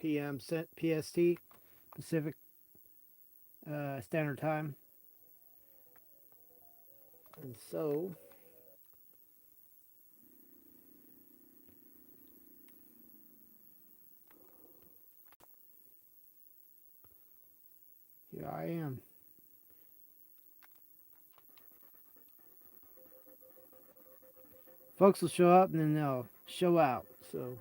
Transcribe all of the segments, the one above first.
p.m. PST, Pacific Standard Time. And so, here I am. Folks will show up and then they'll show out. So,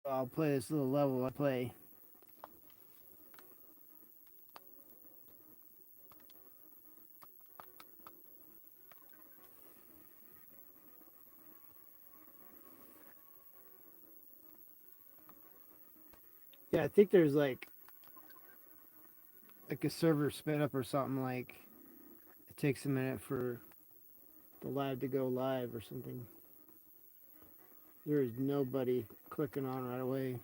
I'll play this little level I play. Yeah, I think there's like a server spin up or something, like it takes a minute for the live to go live or something. There is nobody clicking on right away.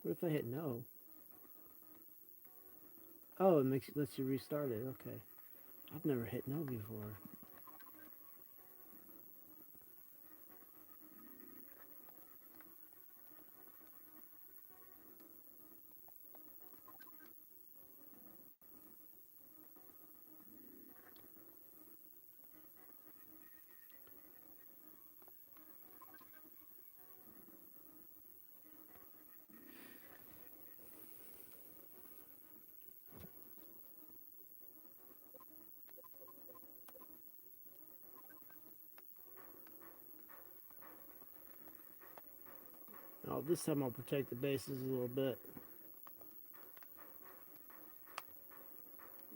What if I hit no? Oh, lets you restart it. Okay. I've never hit no before. Oh, this time I'll protect the bases a little bit.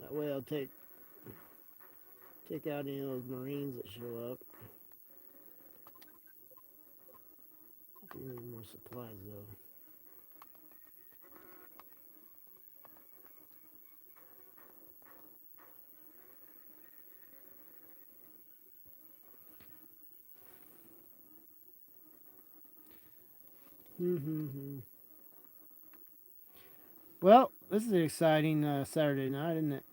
That way I'll take out any of those Marines that show up. I do need more supplies though. Well, this is an exciting Saturday night, isn't it?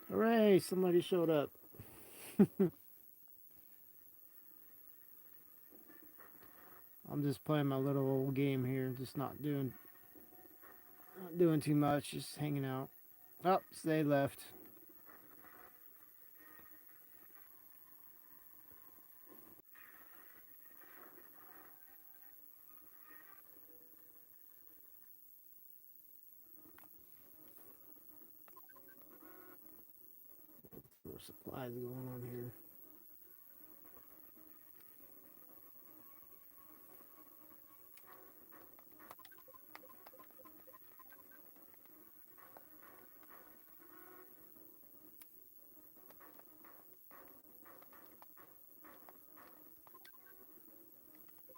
Hooray! Somebody showed up. I'm just playing my little old game here, just not doing too much, just hanging out. Oh, so they left. More supplies going on here.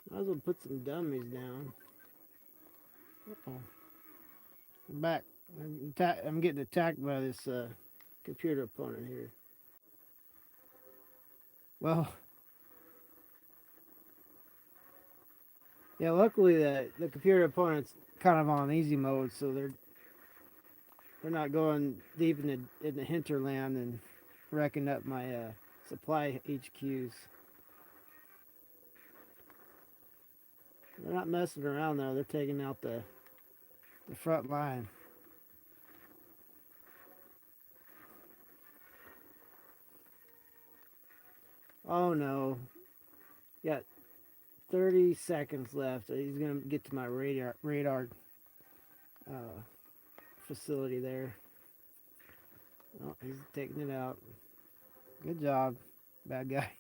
Might as well put some dummies down. Uh-oh. I'm back. I'm getting attacked by this computer opponent here. Well, yeah. Luckily, the computer opponent's kind of on easy mode, so they're not going deep in the hinterland and wrecking up my supply HQs. They're not messing around though. They're taking out the front line. Oh no! Got 30 seconds left. He's gonna get to my radar uh, facility there. Oh, he's taking it out. Good job, bad guy.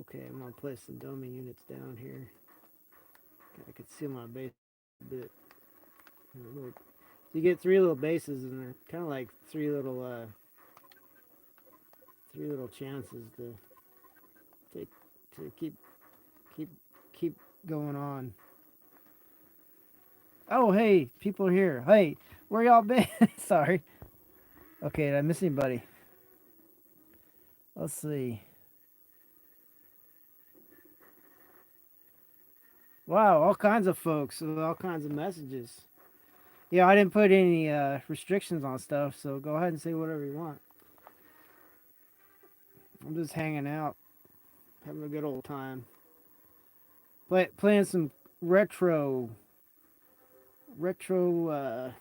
Okay, I'm gonna place some dummy units down here. I can seal my base a bit. You get three little bases, and they're kind of like three little chances to take to keep keep going on. Oh, hey, people are here. Hey, where y'all been? Sorry. Okay, did I miss anybody? Let's see. Wow, all kinds of folks with all kinds of messages. Yeah, I didn't put any restrictions on stuff, so go ahead and say whatever you want. I'm just hanging out, having a good old time. Playing some retro, retro.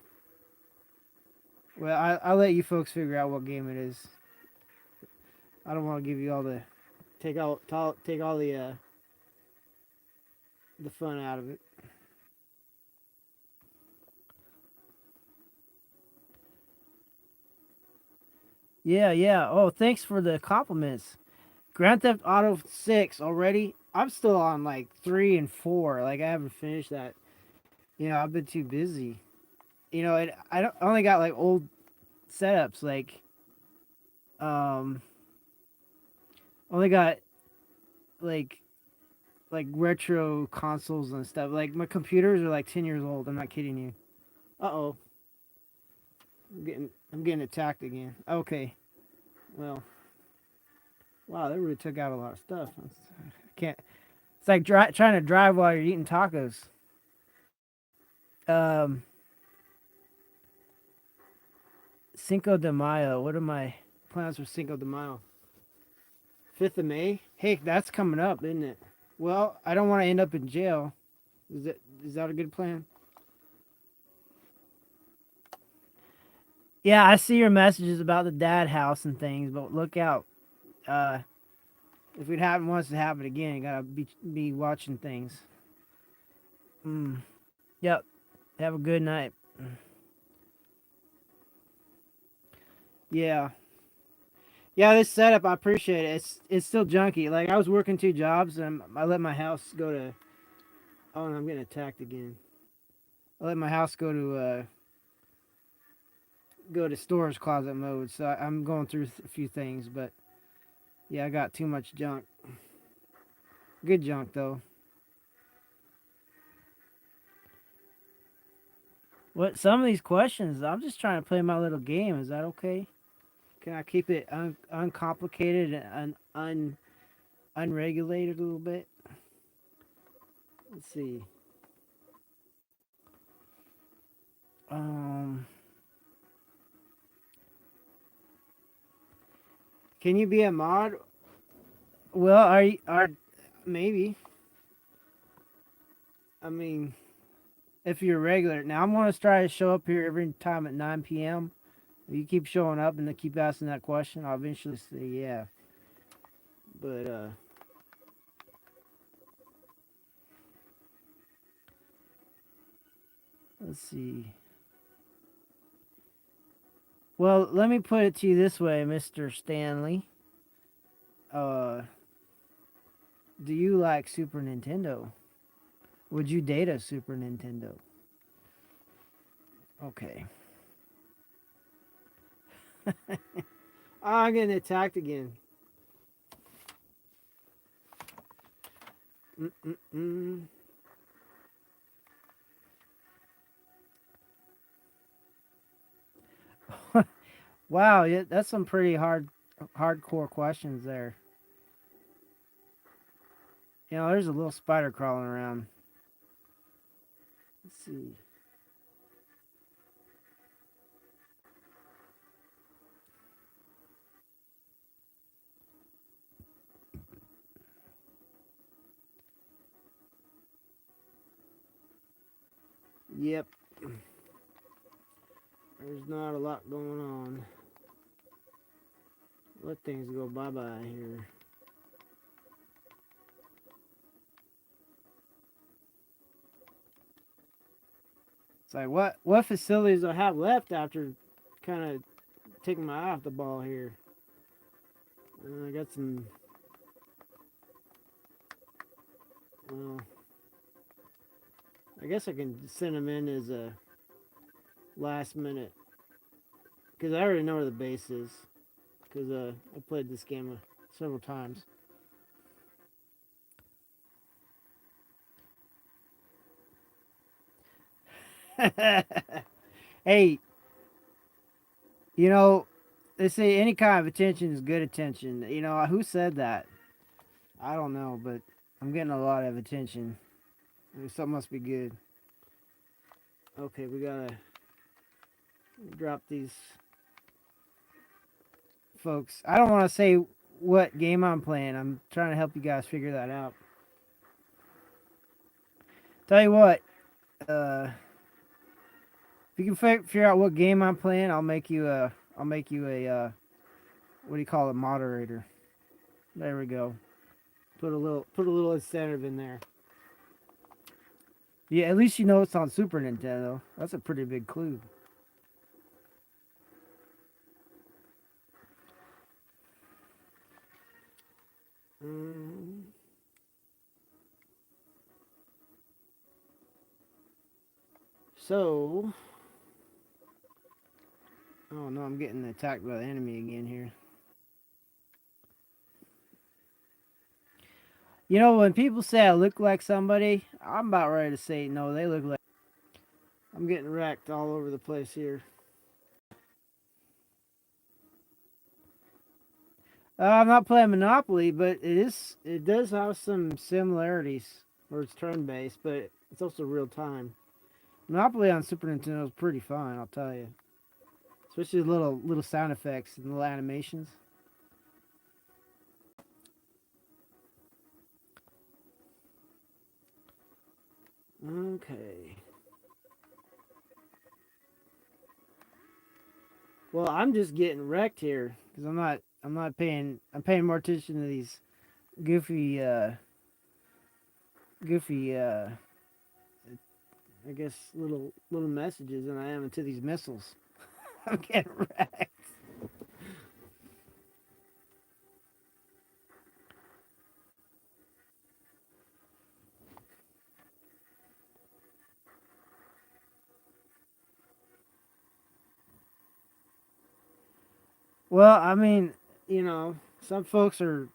Well, I'll let you folks figure out what game it is. I don't want to give you all the take all the fun out of it. Yeah, yeah. Oh, thanks for the compliments. Grand Theft Auto 6 already. I'm still on like 3 and 4. Like I haven't finished that. You know, I've been too busy. You know, I only got like old setups um only got like retro consoles and stuff. Like my computers are like 10 years old. I'm not kidding you. Uh-oh. I'm getting attacked again. Okay. Well, wow, they really took out a lot of stuff. I can't. It's like trying to drive while you're eating tacos. Um, Cinco de Mayo. What are my plans for Cinco de Mayo? 5th of May. Hey, that's coming up, isn't it? Well, I don't want to end up in jail. Is that a good plan? Yeah, I see your messages about the dad house and things, but look out. Uh, if it happen wants to happen again, you gotta be watching things. Mm. Yep. Have a good night. Yeah. Yeah, this setup, I appreciate it. It's still junky. Like I was working 2 jobs, and I let my house go to. Oh, no, I'm getting attacked again. I let my house go to storage closet mode. So I'm going through a few things, but yeah, I got too much junk. Good junk though. What some of these questions? I'm just trying to play my little game. Is that okay? Can I keep it uncomplicated and unregulated a little bit? Let's see. Um, can you be a mod? Well, are maybe. I mean, if you're regular. Now I'm gonna try to show up here every time at 9 p.m. If you keep showing up and they keep asking that question, I'll eventually say yeah. But let's see. Well, let me put it to you this way, Mr. Stanley. Uh, do you like Super Nintendo? Would you date a Super Nintendo? Okay. I'm getting attacked again. Mm-mm-mm. Wow, yeah, that's some pretty hardcore questions there. You know, there's a little spider crawling around. Let's see. Yep, there's not a lot going on. Let things go bye bye here. It's like what facilities do I have left after kind of taking my eye off the ball here? I got some. Well, I guess I can send them in as a last minute because I already know where the base is because I played this game several times. Hey, you know, they say any kind of attention is good attention. You know, who said that? I don't know, but I'm getting a lot of attention. Something must be good. Okay, we gotta drop these folks. I don't want to say what game I'm playing. I'm trying to help you guys figure that out. Tell you what, if you can figure out what game I'm playing, I'll make you a, what do you call it, moderator. There we go. Put a little incentive in there. Yeah, at least you know it's on Super Nintendo. That's a pretty big clue. Um, so, oh no, I'm getting attacked by the enemy again here. You know, when people say I look like somebody, I'm about ready to say no, they look like. I'm getting wrecked all over the place here. I'm not playing Monopoly, but it does have some similarities where it's turn based, but it's also real time. Monopoly on Super Nintendo is pretty fun, I'll tell you. Especially the little sound effects and little animations. Okay. Well, I'm just getting wrecked here because I'm not paying I'm paying more attention to these goofy goofy I guess little messages than I am into these missiles. I'm getting wrecked. Well, I mean, you know, some folks are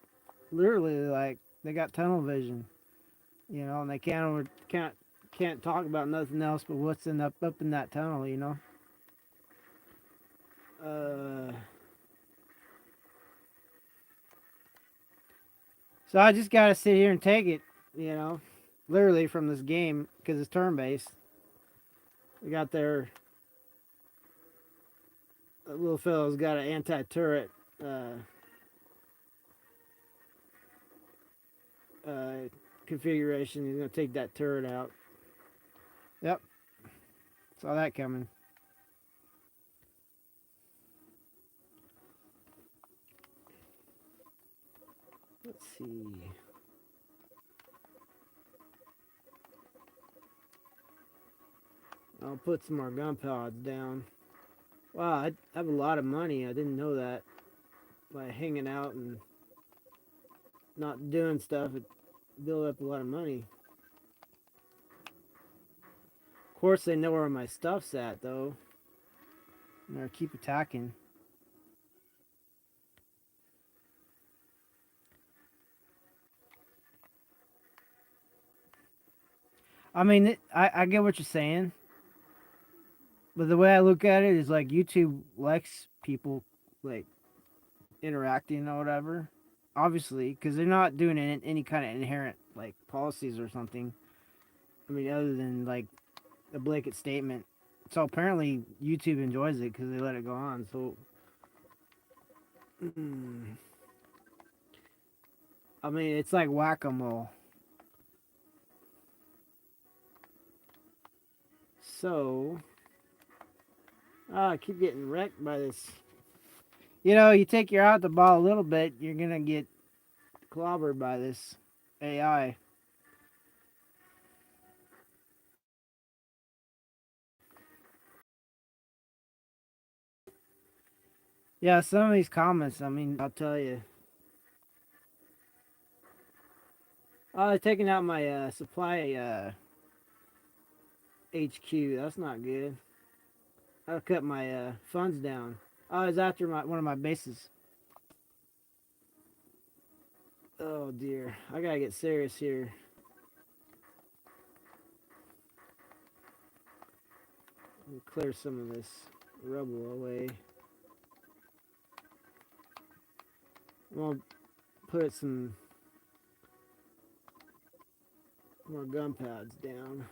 literally like they got tunnel vision, you know, and they can't talk about nothing else but what's in up in that tunnel, you know. Uh, so I just gotta sit here and take it, you know, literally from this game because it's turn based. We got their little fellow's got an anti turret uh, uh, configuration. He's gonna take that turret out. Yep, saw that coming. Let's see. I'll put some more gun pods down. Wow, I have a lot of money. I didn't know that. By hanging out and not doing stuff, it build up a lot of money. Of course, they know where my stuff's at, though. And they keep attacking. I mean, I get what you're saying, but the way I look at it is like YouTube likes people like interacting or whatever. Obviously, because they're not doing any kind of inherent like policies or something. I mean, other than like a blanket statement. So apparently YouTube enjoys it because they let it go on. So, I mean, it's like whack a mole. So, I keep getting wrecked by this. You know, you take your out the ball a little bit, you're gonna get clobbered by this AI. Yeah, some of these comments, I mean, I'll tell you. Oh, they're taking out my supply HQ. That's not good. I'll cut my funds down. Oh, it's after one of my bases. Oh dear, I gotta get serious here. clear some of this rubble away. I'll put some more gun pads down.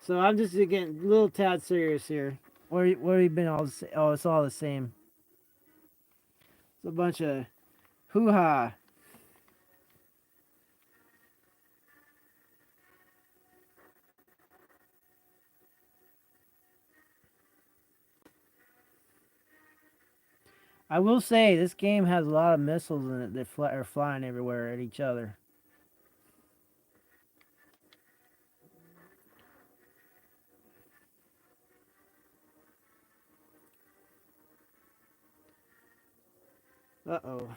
So I'm just getting a little tad serious here. Where you been all? Oh, it's all the same. It's a bunch of hoo ha. I will say this game has a lot of missiles in it that are flying everywhere at each other. Uh oh.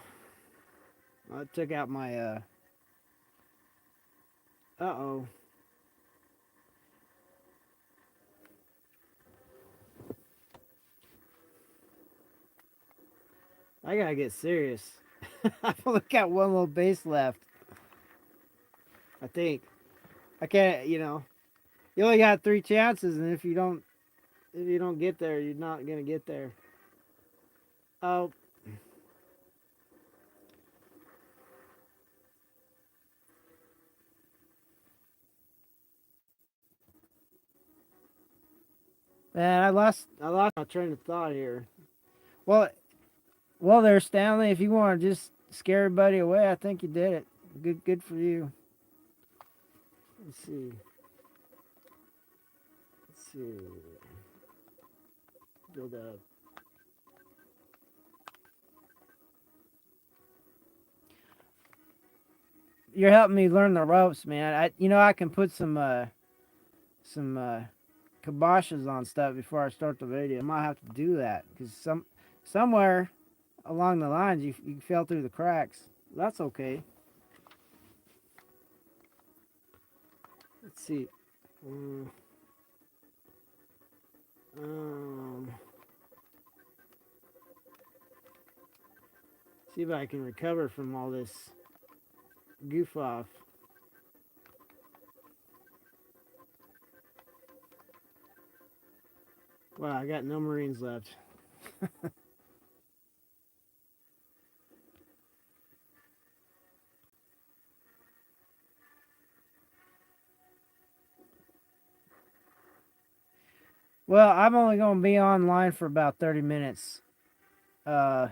I took out my oh. I gotta get serious. I've only got one little base left. I think. I can't. You only got 3 chances, and if you don't get there, you're not gonna get there. Oh, man, I lost my train of thought here. Well, well, there, Stanley. If you want to just scare everybody away, I think you did it. Good for you. Let's see. Let's see. Build up. You're helping me learn the ropes, man. I can put some kiboshes on stuff before I start the video. I might have to do that because somewhere along the lines you fell through the cracks. That's okay. Let's see. Um, um, see if I can recover from all this goof off. Wow, I got no Marines left. Well, I'm only going to be online for about 30 minutes. Uh,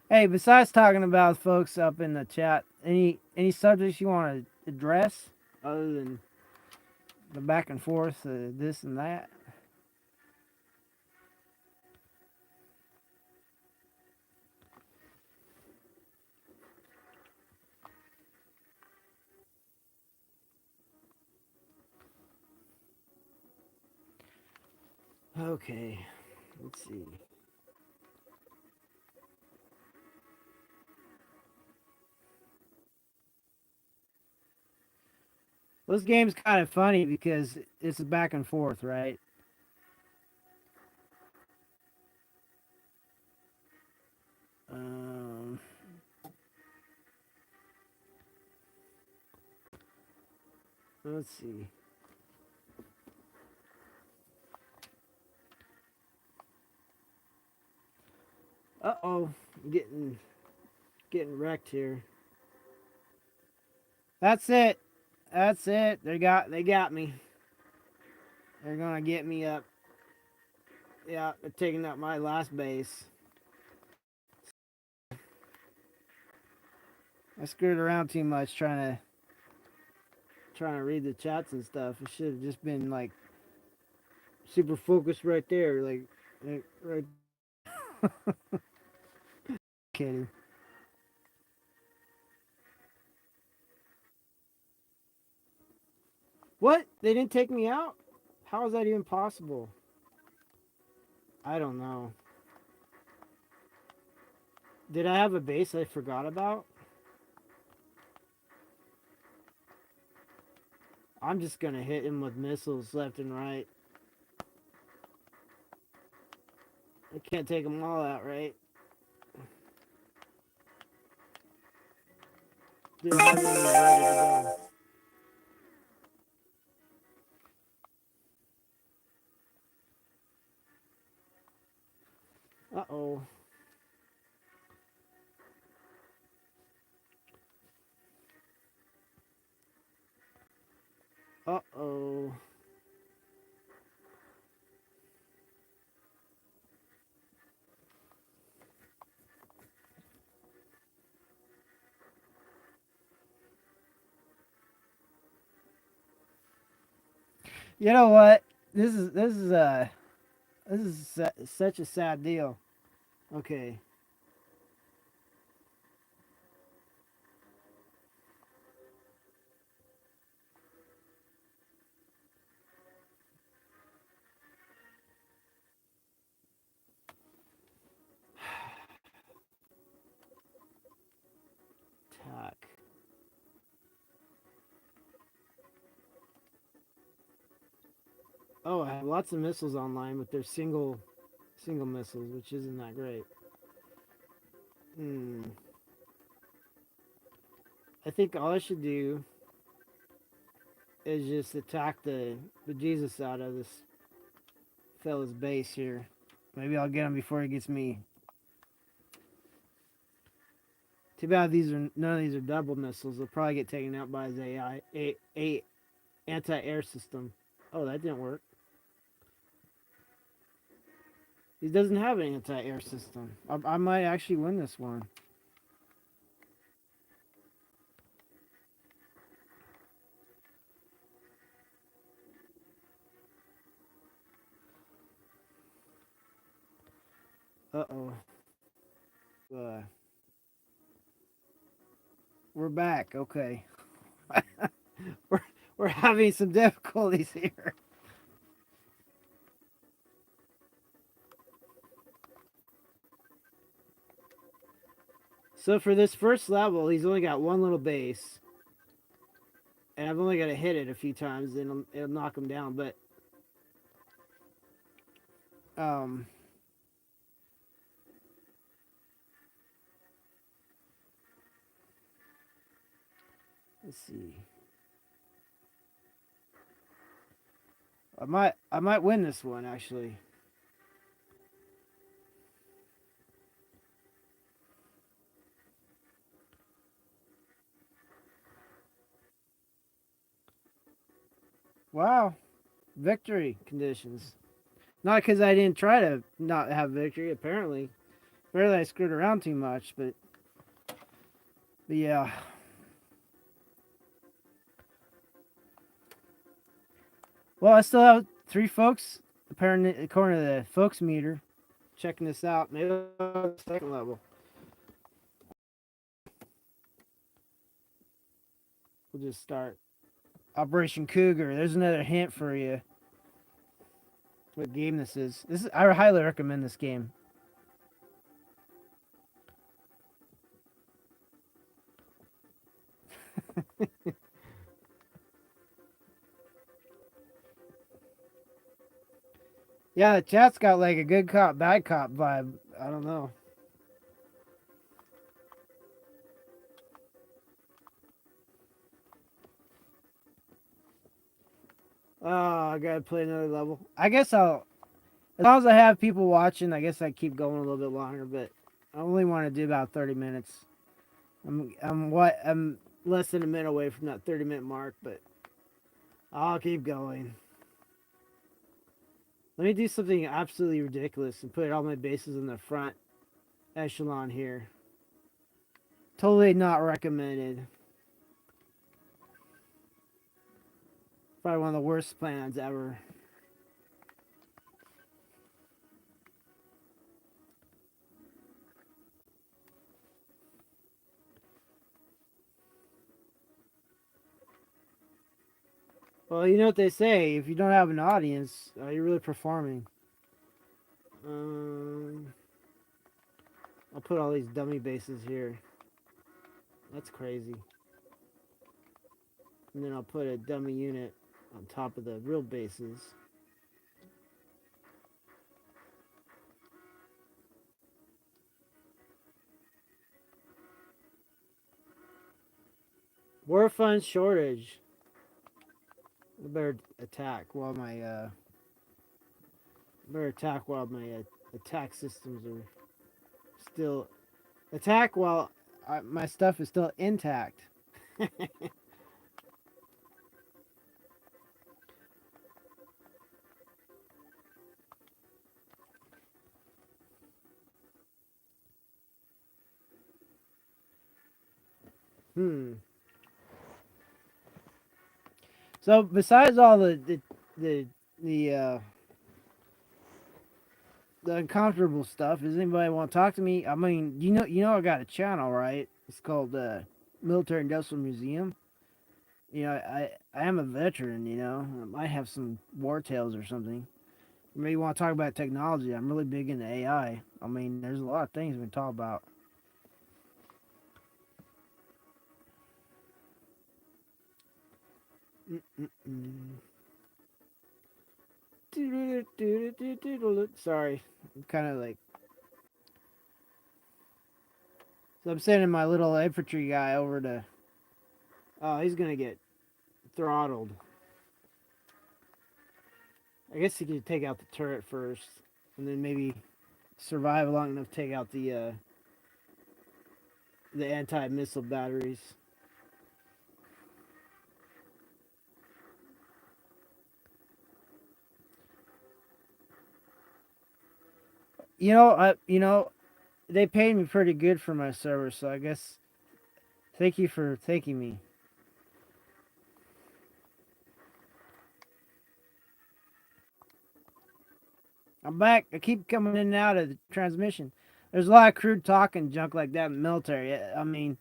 hey, besides talking about folks up in the chat, any subjects you want to address other than the back and forth, this and that? Okay, let's see. This game's kind of funny because it's back and forth, right? Um, let's see. Uh oh, getting wrecked here. That's it. That's it. They got me. They're gonna get me up. Yeah, they're taking out my last base. I screwed around too much trying to read the chats and stuff. It should have just been like super focused right there, like right. Kidding. What? They didn't take me out? How is that even possible? I don't know. Did I have a base I forgot about? I'm just gonna hit him with missiles left and right. Can't take them all out, right? Do I have any ready to go? Uh-oh. Uh-oh. You know what? This is such a sad deal. Okay. Tack. Oh, I have lots of missiles online, but they're single missiles, which isn't that great. Hmm. I think all I should do is just attack the Jesus out of this fella's base here. Maybe I'll get him before he gets me. Too bad none of these are double missiles. They'll probably get taken out by his AI anti-air system. Oh, that didn't work. He doesn't have an anti-air system. I might actually win this one. Uh-oh. Uh, we're back. Okay. we're we're having some difficulties here. So for this first level, he's only got one little base, and I've only got to hit it a few times, and it'll knock him down. But um, let's see. I might win this one actually. Wow, victory conditions. Not because I didn't try to not have victory. Apparently I screwed around too much. But yeah. Well, I still have three folks. Apparently, according to the folks meter, checking this out. Maybe I'll second level. We'll just start Operation Cougar. There's another hint for you. What game this is? I highly recommend this game. Yeah, the chat's got like a good cop, bad cop vibe. I don't know. Oh, I gotta play another level. I guess as long as I have people watching, I guess I keep going a little bit longer. But I only want to do about 30 minutes. I'm less than a minute away from that 30-minute mark, but I'll keep going. Let me do something absolutely ridiculous and put all my bases in the front echelon here. Totally not recommended. Probably one of the worst plans ever. Well, you know what they say: if you don't have an audience, you're really performing. Um, I'll put all these dummy bases here. That's crazy. And then I'll put a dummy unit on top of the real bases. War fund shortage. I better attack while my attack systems are still attack while my stuff is still intact. Hmm. So besides all the the uh, the uncomfortable stuff, does anybody want to talk to me? I mean, I got a channel, right? It's called Military Industrial Museum. I am a veteran. I might have some war tales or something. Maybe you want to talk about technology. I'm really big into AI. I mean, there's a lot of things we can talk about. Mm-mm-mm. Sorry, I'm kind of like. So I'm sending my little infantry guy over to. Oh, he's gonna get throttled. I guess he could take out the turret first, and then maybe survive long enough to take out the anti missile batteries. They paid me pretty good for my service, so I guess thank you for thanking me. I'm back. I keep coming in and out of the transmission. There's a lot of crude talk and junk like that in the military. I mean,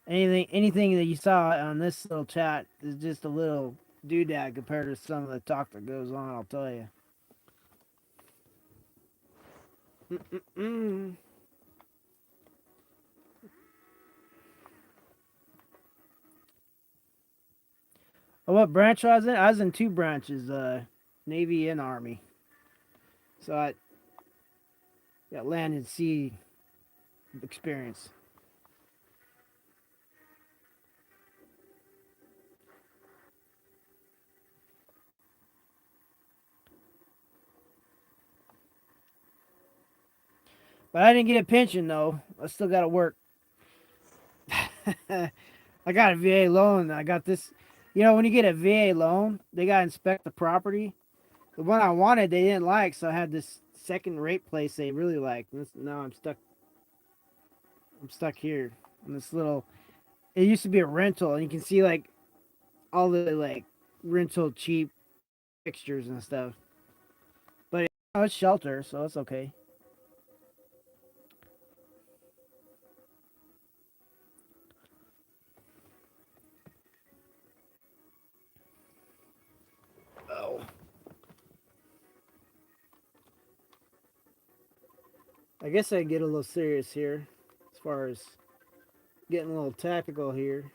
anything that you saw on this little chat is just a little doodad compared to some of the talk that goes on. I'll tell you. Mm-mm-mm. Oh, what branch I was in? I was in two branches, Navy and Army. So I got land and sea experience. But I didn't get a pension though. I still got to work. I got a VA loan. I got this. When you get a VA loan, they got to inspect the property. The one I wanted, they didn't like, so I had this second rate place they really liked. Now I'm stuck. I'm stuck here in this little. It used to be a rental, and you can see like all the like rental cheap fixtures and stuff. But it's shelter, so it's okay. Oh, I guess I get a little serious here, as far as getting a little tactical here.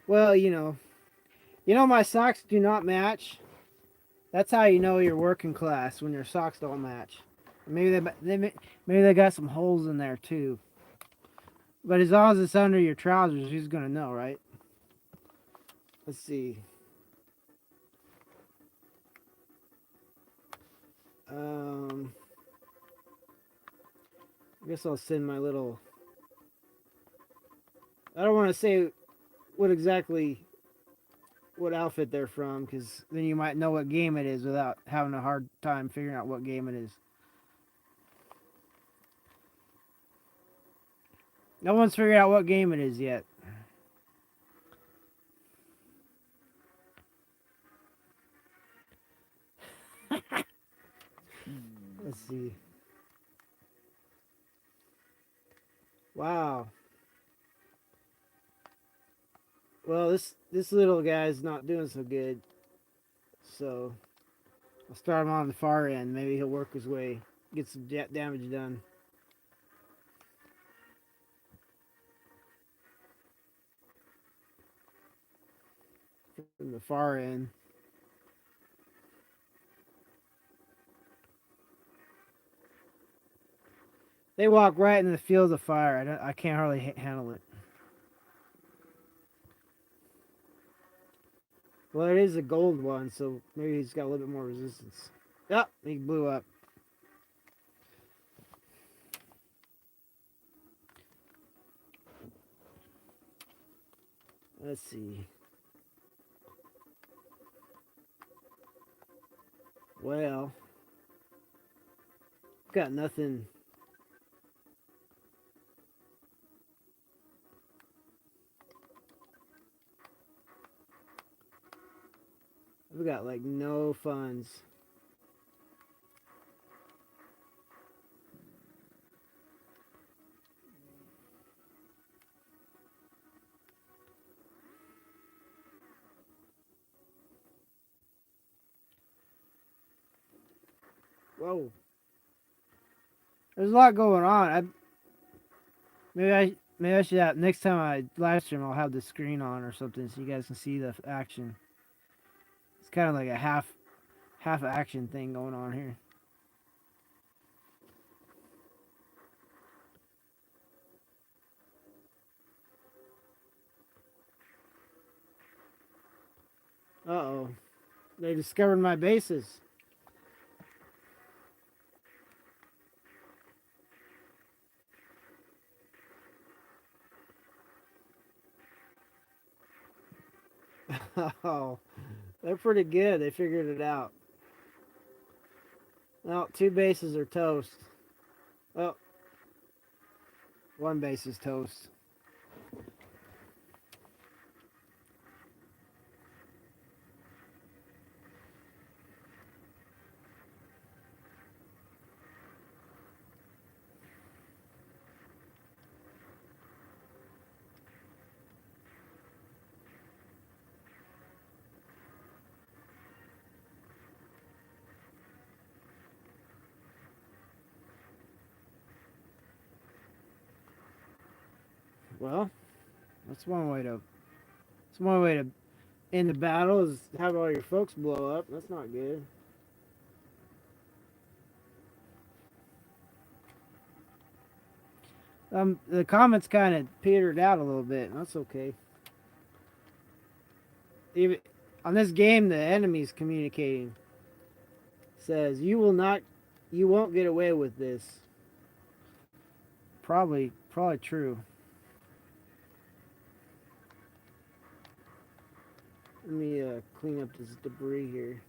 Well, my socks do not match. That's how you know you're working class when your socks don't match. Maybe they got some holes in there too. But as long as it's under your trousers, who's gonna know, right? Let's see. Um, I guess I'll send my little. I don't want to say what exactly what outfit they're from, because then you might know what game it is without having a hard time figuring out what game it is. No one's figured out what game it is yet. Let's see. Wow. Well, this little guy's not doing so good. So I'll start him on the far end. Maybe he'll work his way, get some damage done. from the far end. They walk right in the field of fire. I can't hardly handle it. Well, it is a gold one, so maybe he's got a little bit more resistance. Yep, he blew up. Let's see. Well, got nothing. I've got like no funds. Whoa. There's a lot going on. Maybe I should have, next time I live stream I'll have the screen on or something so you guys can see the action. It's kind of like a half action thing going on here. Uh-oh. They discovered my bases. Oh, they're pretty good. They figured it out. Well, 2 bases are toast. Oh, 1 base is toast. Well, that's one way to. It's one way to end the battle is have all your folks blow up. That's not good. The comments kind of petered out a little bit. That's okay. Even on this game, the enemy's communicating. Says you won't get away with this. Probably true. Let me clean up this debris here.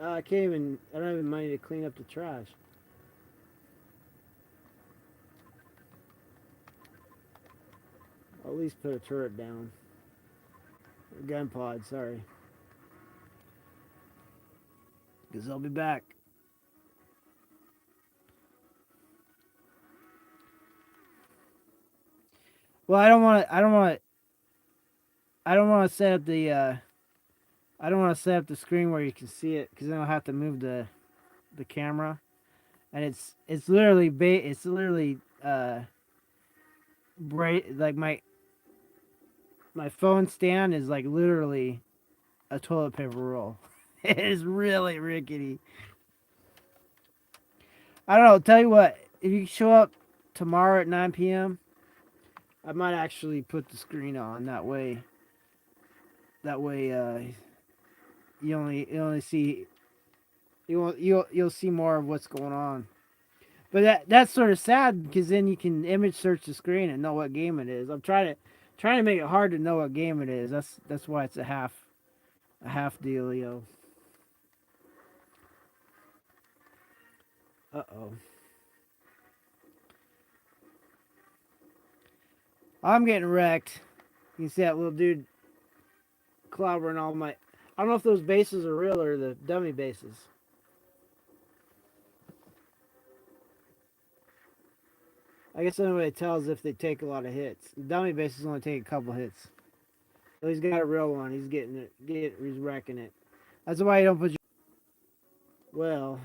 I don't have money to clean up the trash. I'll at least put a turret down. A gun pod, sorry. Because I'll be back. Well, I don't want to set up the I don't want to set up the screen where you can see it because then I'll have to move the camera, and it's literally like my phone stand is like literally a toilet paper roll. It is really rickety. I don't know. Tell you what, if you show up tomorrow at 9 p.m., I might actually put the screen on. That way, you only see you'll see more of what's going on. But that's sort of sad because then you can image search the screen and know what game it is. I'm trying to make it hard to know what game it is. That's why it's a half dealio. Uh-oh. I'm getting wrecked. You can see that little dude clobbering all my. I don't know if those bases are real or the dummy bases. I guess the only way to tell is if they take a lot of hits. The dummy bases only take a couple hits. So he's got a real one. He's he's wrecking it. That's why you don't put your. Well,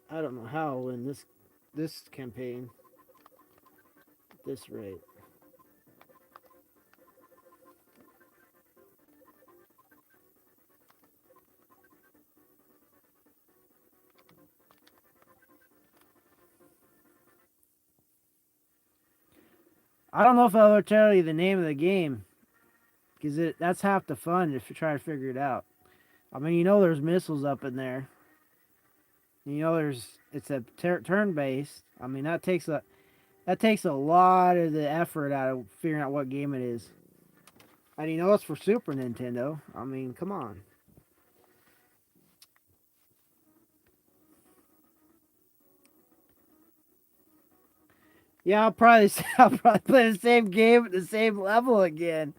I don't know how I'll win this campaign at this rate. I don't know if I'll ever tell you the name of the game because that's half the fun if you try to figure it out. I mean, there's missiles up in there. It's a turn based. I mean, that takes a lot of the effort out of figuring out what game it is. And it's for Super Nintendo. I mean, come on. Yeah, I'll probably play the same game at the same level again.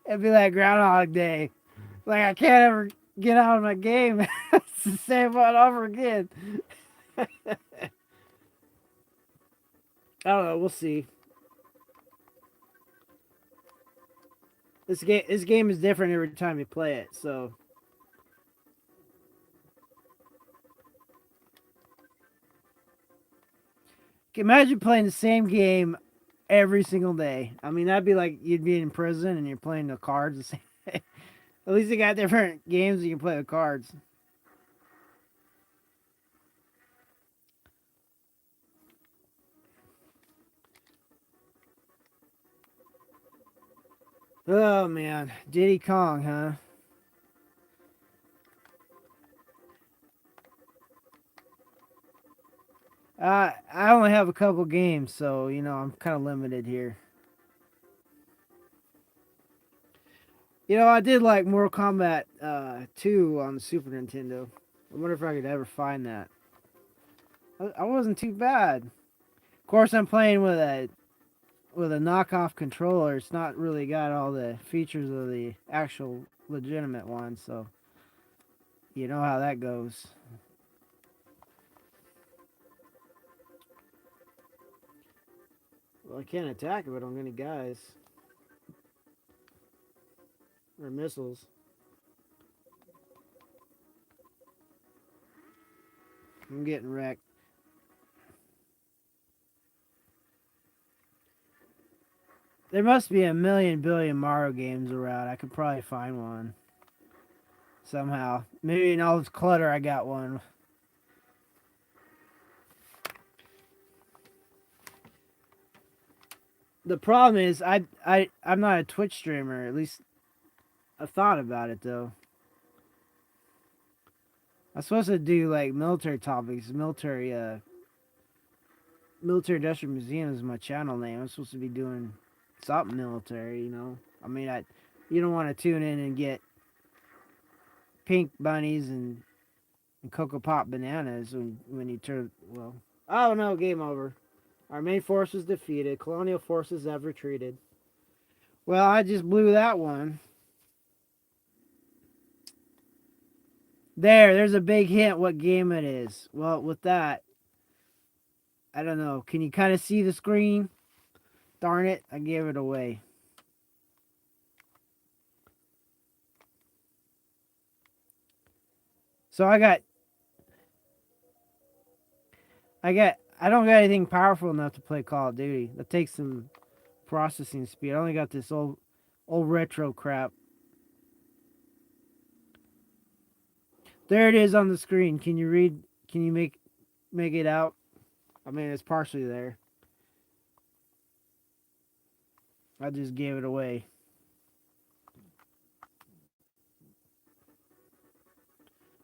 It'd be like Groundhog Day. Like I can't ever get out of my game. It's the same one over again. I don't know. We'll see. This game is different every time you play it. So imagine playing the same game every single day. I mean, that'd be like you'd be in prison and you're playing the cards the same day. At least you got different games you can play with cards. Oh man, Diddy Kong, huh? I only have a couple games, so I'm kind of limited here. I did like Mortal Kombat 2 on the Super Nintendo. I wonder if I could ever find that. I wasn't too bad. Of course, I'm playing with a knockoff controller. It's not really got all the features of the actual legitimate one, so you know how that goes. Well, I can't attack if I don't get any guys or missiles. I'm getting wrecked. There must be a million billion Mario games around. I could probably find one somehow. Maybe in all this clutter, I got one. The problem is, I'm not a Twitch streamer. At least I thought about it though. I'm supposed to do like military topics, military industrial museum is my channel name. I'm supposed to be doing something military. I mean, you don't want to tune in and get pink bunnies and Cocoa Pop bananas when you turn. Well, oh no, game over. Our main force was defeated. Colonial forces have retreated. Well, I just blew that one. There's a big hint what game it is. Well, with that, I don't know. Can you kind of see the screen? Darn it, I gave it away. So I don't got anything powerful enough to play Call of Duty. That takes some processing speed. I only got this old retro crap. There it is on the screen. Can you read? Can you make it out? I mean, it's partially there. I just gave it away.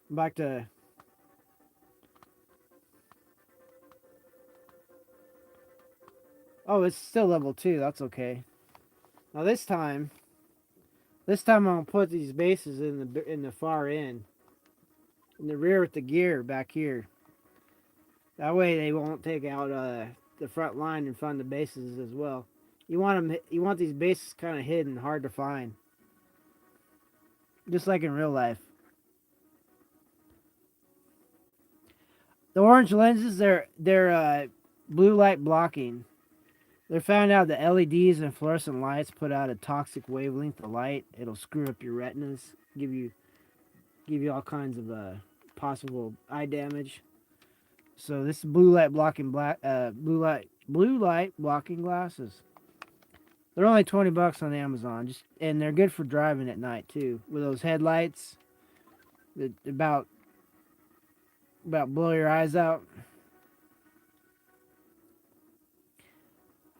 Back to. Oh, it's still level 2. That's okay. Now this time I'm gonna put these bases in the far end, in the rear with the gear back here. That way they won't take out the front line and fund the bases as well. You want these bases kind of hidden, hard to find, just like in real life. The orange lenses, they're blue light blocking. They found out that LEDs and fluorescent lights put out a toxic wavelength of light. It'll screw up your retinas, give you all kinds of possible eye damage. So this is blue light blocking glasses. They're only $20 on Amazon, and they're good for driving at night too. With those headlights that about blow your eyes out.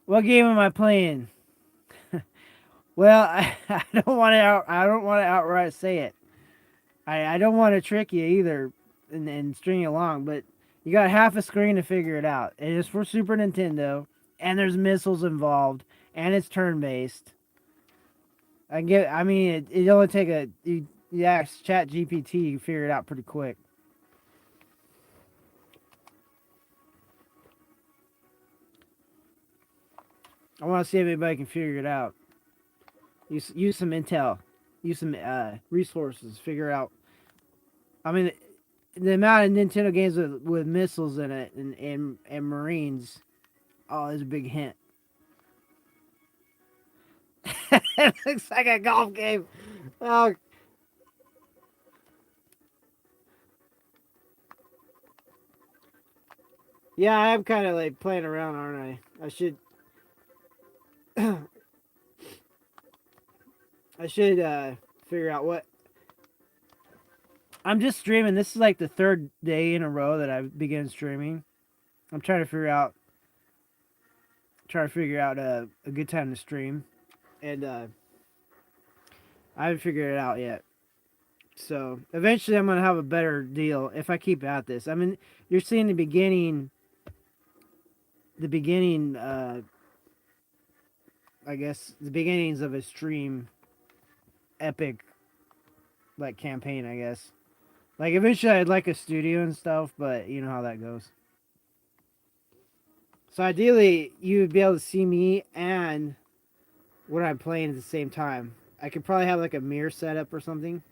What game am I playing? Well, I don't want to I don't want to outright say it. I don't want to trick you either and string you along, but you got half a screen to figure it out. It is for Super Nintendo, and there's missiles involved, and it's turn based. I mean, it only take you ask Chat GPT, you figure it out pretty quick. I want to see if anybody can figure it out. Use some intel, use some resources, figure out. I mean, the amount of Nintendo games with missiles in it and Marines. Oh, there's a big hint. It looks like a golf game. Oh, yeah, I'm kind of like playing around, aren't I? I should. I should figure out what. I'm just streaming. This is like the third day in a row that I've begun streaming. I'm trying to figure out a good time to stream, and I haven't figured it out yet. So eventually, I'm gonna have a better deal if I keep at this. I mean, you're seeing the beginning. I guess the beginnings of a stream epic like campaign. I guess like eventually, I'd like a studio and stuff, but you know how that goes. So ideally, you would be able to see me and what I'm playing at the same time. I could probably have like a mirror setup or something,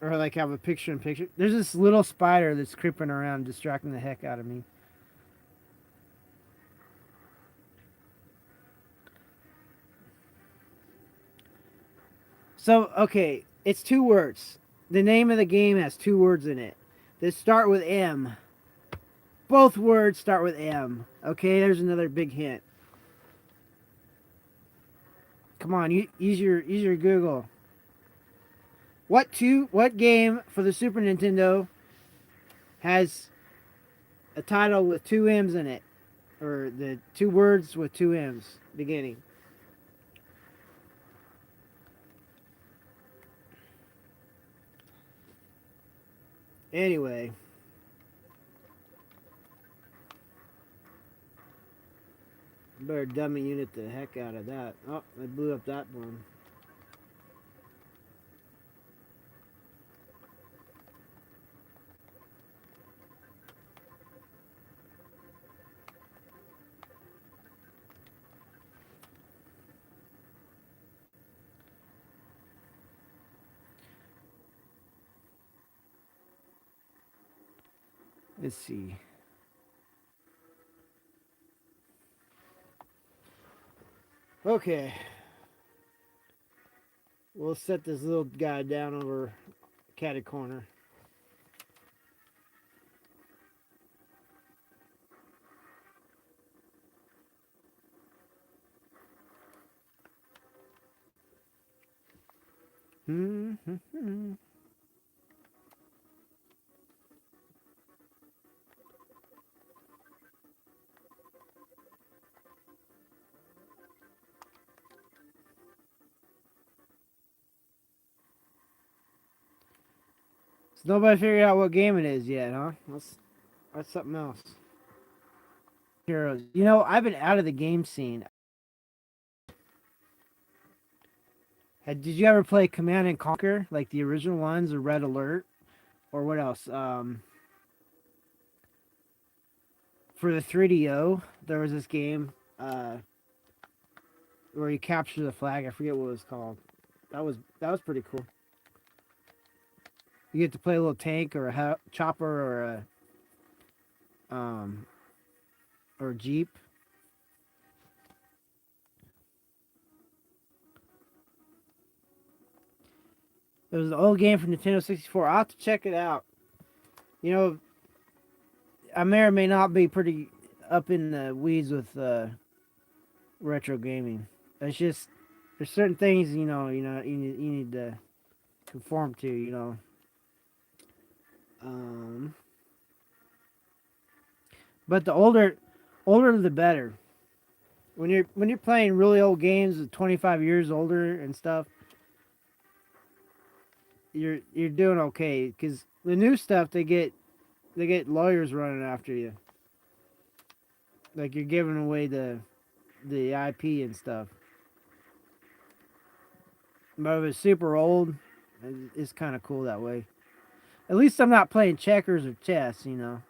or like have a picture in picture. There's this little spider that's creeping around, distracting the heck out of me. So okay, it's two words. The name of the game has two words in it. They start with M. Both words start with M. Okay, there's another big hint. Come on, use your Google. What game for the Super Nintendo has a title with two M's in it, or the two words with two M's beginning? Anyway, better dummy unit the heck out of that. Oh, I blew up that one. Let's see. Okay, we'll set this little guy down over catty corner. Hmm. So nobody figured out what game it is yet, huh? That's something else. Heroes. You know, I've been out of the game scene. Did you ever play Command and Conquer, like the original ones, or Red Alert, or what else? For the 3DO, there was this game where you capture the flag. I forget what it was called. That was pretty cool. You get to play a little tank or a chopper um or a jeep. It was an old game from Nintendo 64. I'll have to check it out. You know, I may or may not be pretty up in the weeds with retro gaming. It's just there's certain things you need to conform to. Um, but the older the better. when you're playing really old games with 25 years older and stuff, you're doing okay because the new stuff they get lawyers running after you. Like you're giving away the IP and stuff. But if it's super old, it's kind of cool that way. At least I'm not playing checkers or chess, you know.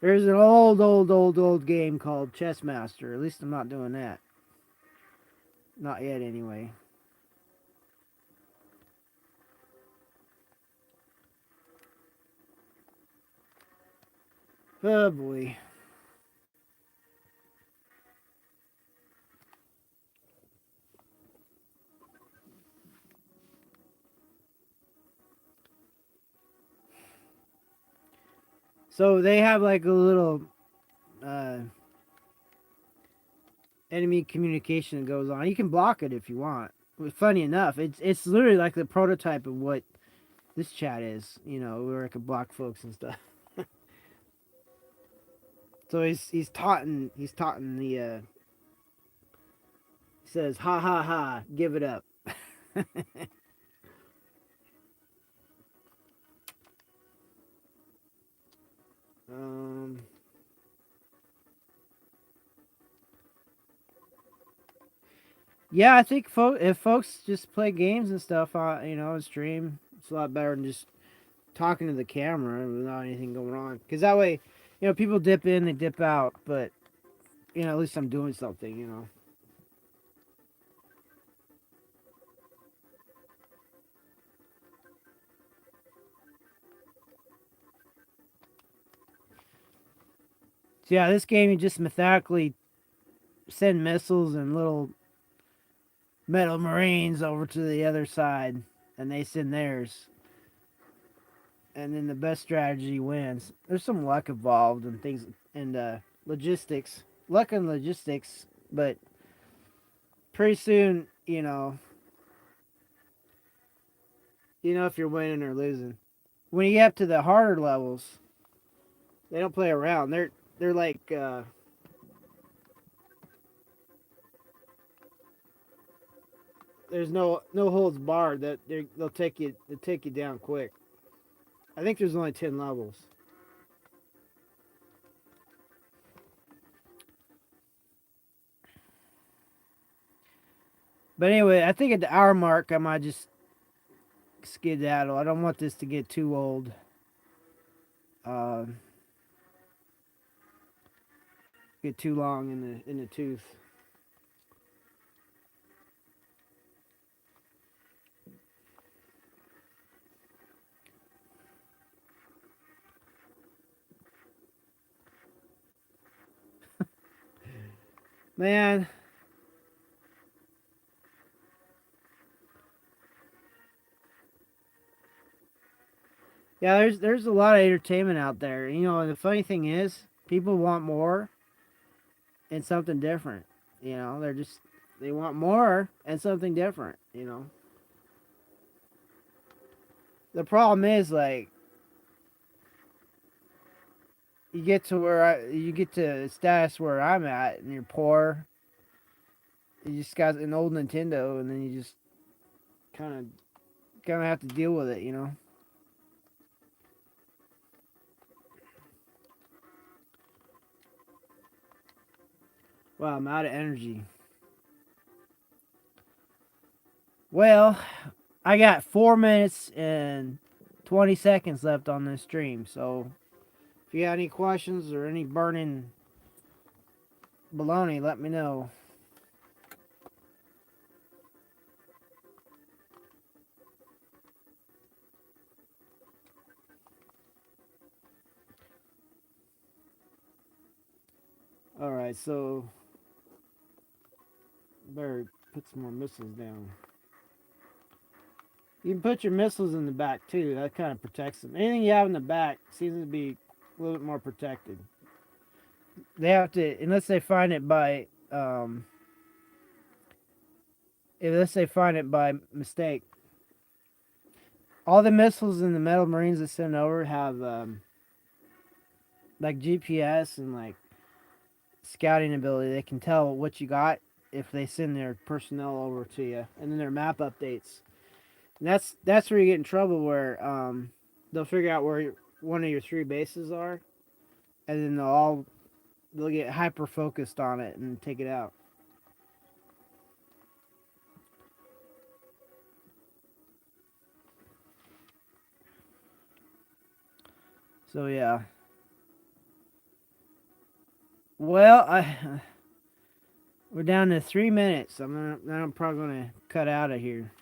There's an old game called Chess Master. At least I'm not doing that. Not yet, anyway. Oh boy. So they have like a little uh, enemy communication that goes on. You can block it if you want. But funny enough, it's literally like the prototype of what this chat is. You know, where I could block folks and stuff. So he's taunting the he says ha ha ha, give it up. um yeah, I think if folks just play games and stuff, you know, and stream, it's a lot better than just talking to the camera without anything going on. Because that way, you know, people dip in, they dip out, but you know, at least I'm doing something, you know. So yeah, this game you just methodically send missiles and little metal marines over to the other side, and they send theirs, and then the best strategy wins. There's some luck involved and things and logistics, luck and logistics, but pretty soon, you know if you're winning or losing. When you get up to the harder levels, they don't play around. They're like there's no holds barred. That they'll take you down quick. I think there's only 10 levels. But anyway, I think at the hour mark I might just skedaddle. I don't want this to get too old. Uh, get too long in the tooth. Man, yeah, there's a lot of entertainment out there. You know, and the funny thing is, people want more and something different. You know, they want more and something different. You know, the problem is like you get to a status where I'm at, and you're poor. You just got an old Nintendo, and then you just kind of have to deal with it. You know. Wow, I'm out of energy. Well, I got 4 minutes and 20 seconds left on this stream, so if you got any questions or any burning baloney, let me know. Alright, so better put some more missiles down. You can put your missiles in the back too. That kind of protects them. Anything you have in the back seems to be a little bit more protected. They have to, unless they find it by, unless they find it by mistake. All the missiles in the Metal Marines that send over have like GPS and like scouting ability. They can tell what you got if they send their personnel over to you, and then their map updates. And that's where you get in trouble, where they'll figure out where one of your three bases are, and then they'll get hyper focused on it and take it out. So yeah. Well, we're down to 3 minutes. I'm probably gonna cut out of here.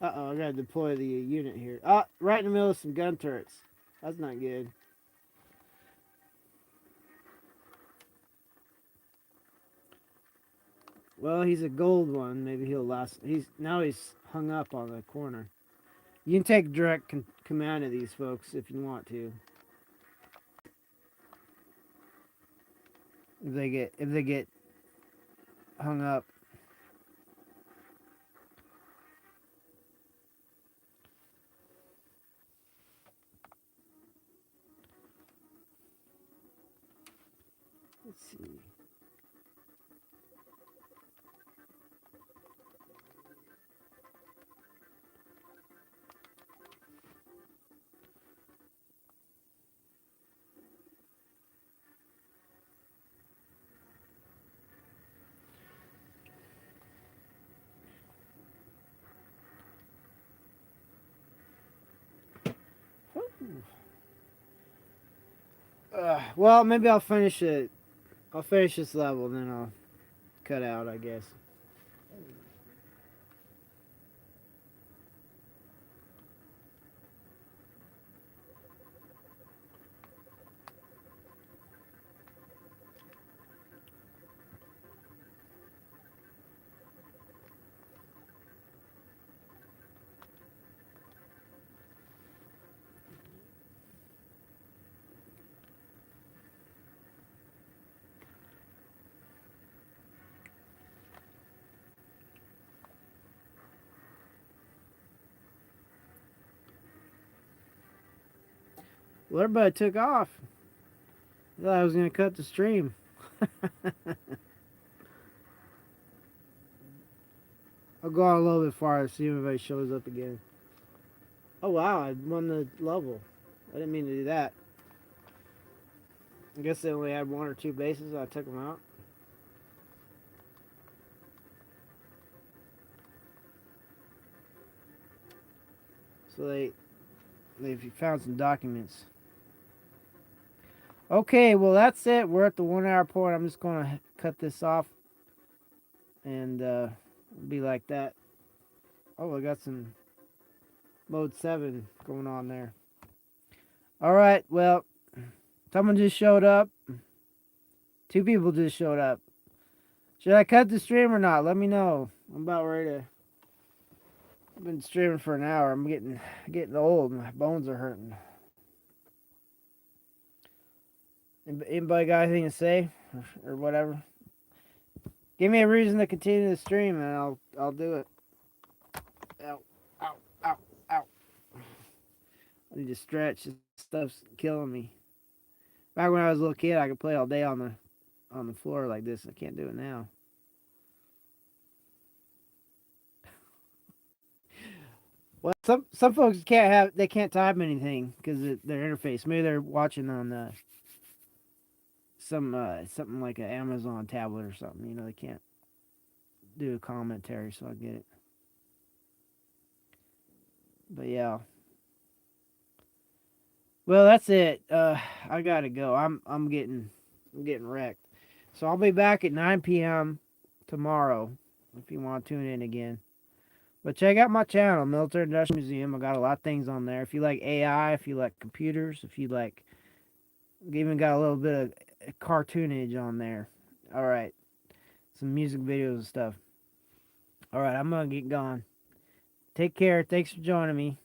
Uh-oh, I gotta deploy the unit here. Ah, right in the middle of some gun turrets. That's not good. Well, he's a gold one. Maybe he'll last. He's hung up on the corner. You can take direct command of these folks if you want to. If they get hung up. Let's see. Well, maybe I'll finish it. I'll finish this level, then I'll cut out, I guess. Well, everybody took off. I thought I was gonna cut the stream. I'll go on a little bit farther, see if anybody shows up again. Oh wow, I won the level. I didn't mean to do that. I guess they only had one or two bases. I took them out. So they found some documents. Okay, well that's it. We're at the 1 hour point. I'm just gonna cut this off, and be like that. Oh, I got some mode 7 going on there. All right, well, someone just showed up. Two people just showed up. Should I cut the stream or not? Let me know. I'm about ready to. I've been streaming for an hour. I'm getting old. My bones are hurting. Anybody got anything to say or whatever? Give me a reason to continue the stream, and I'll do it. Ow, ow, ow, ow. I need to stretch. This stuff's killing me. Back when I was a little kid, I could play all day on the floor like this. I can't do it now. Well, some folks can't type anything because their interface. Maybe they're watching on something like an Amazon tablet or something. You know, they can't do a commentary, so I get it. But yeah. Well, that's it. I gotta go. I'm getting wrecked. So I'll be back at 9 p.m. tomorrow if you want to tune in again. But check out my channel, Military Industrial Museum. I got a lot of things on there. If you like AI, if you like computers, if you like, even got a little bit of cartoonage on there. All right, some music videos and stuff. All right, I'm gonna get going. Take care. Thanks for joining me.